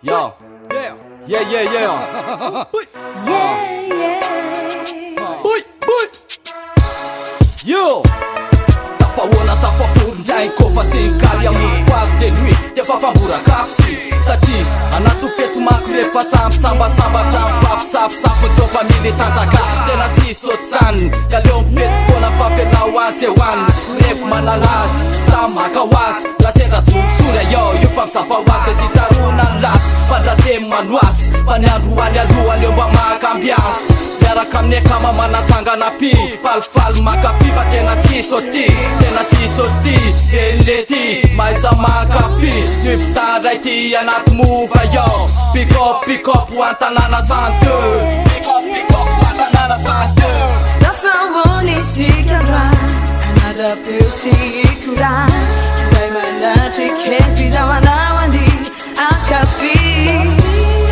Yo, yeah, yeah, yeah, yeah. Boy, boy. Yo. Tafahoana tafafondray kofa sekaly amonjy poaly de nuit defa famborakafy satria anaty fety manko rehefa sambasambatra mifampisafisafy dopaminy tanjaka tena tsisy ohatrany aleo mifety foana fa fialao azy eo any rehefa manalazy samy maka ho azy lasendra zorosory io fampizafa ho azy de titsarona ny lasy fandratemy manoasy fa ny andro any aloha leo mba maka ambiansy miaraka amin'ny akama manatsangana pi falifaly makafi fa tena tsisy oty tena tsisy oty elety maiza makafi nipitandray ty anaty mova io pick up ho antanàna santo pick up ho antanàna santo Tafahony sikandra anadapeo sikura zay manatrikety zamanao andi akafi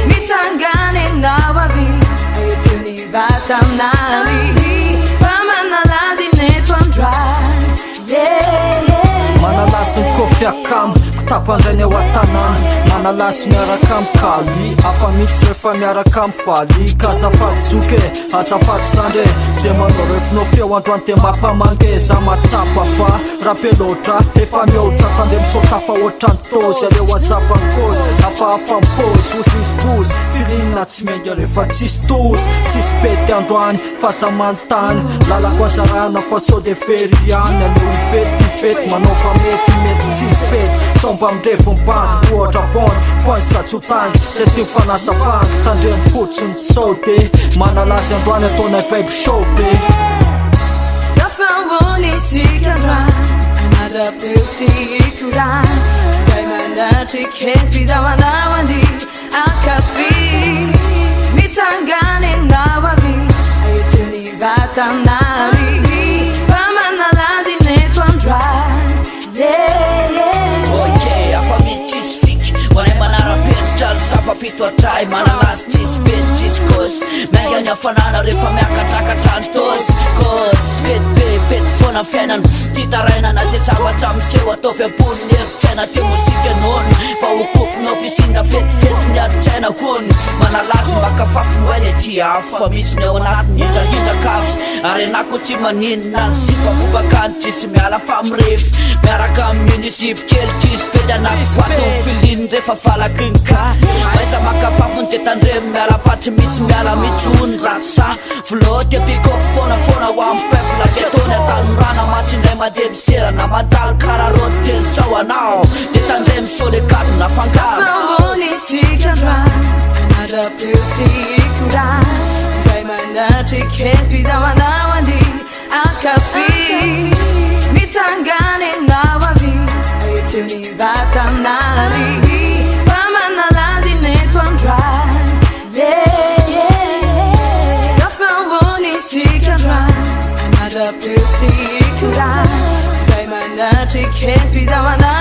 mitsangany nawavi ayetuni vatamnali pamanalazi netwandra Manalasy ny kofy akamo kutapandrainy ao an-tanàna manalasy miaraka amikaly afa mihitsy rehefa miaraka amifaly ka azafady zoke azafady sandre zay manao rehefinao feo androany de mampamange za matsapa fa rapeloatra efa mihoatra tande misaotafa ohatrany tozy aleo azafany kozy afahafa mipôzy osisipôzy filinina tsy menga rehefa tsisy tozy tsisy pety androany fa za manontany lalako azarana fa sao de fery any aleo ifety manao fa mety tsisy pety somba midrevo mbandy ohatra ponty satsotany zay tsy mifanasafangy tandre mifotsiny sao de manalazy androany ataona vibe show be Tafahony sikandra anadapeo sikura zay manatrikety zamanao andi akafi mitsangany nawavi ayetuni vatamnali pamanalazy netwandra Okay, afa mitis fik wanay manarapetral safapito atray manalas tis bentis kos mengany afanana rehefa miakatrakatrany kos fety fona fiainana titarainana zay zavatra amiseho atao fiabony eritsaina te mosika nono fa okopona ofisinda fety niaritsaina kony manalazy mbaka fafinoainy ty afo fa mitsiny ao anatiny indraindrakafy ary anako tsy maninona sipabobakany tsisy miala fa mirefy miaraka amin'munisipy kely tsisy pety anakipato filiny rehefa valakinka maiza makafafony de tandremy miala patsy misy miala mitsony ratsa vloty apikopy fona ho amin'ny peuple aketony atanyrana matrindray madebisera madaly kararoty teny sao anao de tandremy solekado nafangaro Tafahony sikandra anadapeo sikura zay manatrikety zamanao andi akafi mitsangany nawavi ayetuni vatamnali pamanalazy netwandra Tafahony sikandra anadapeo sikura zay manatrikety zamanao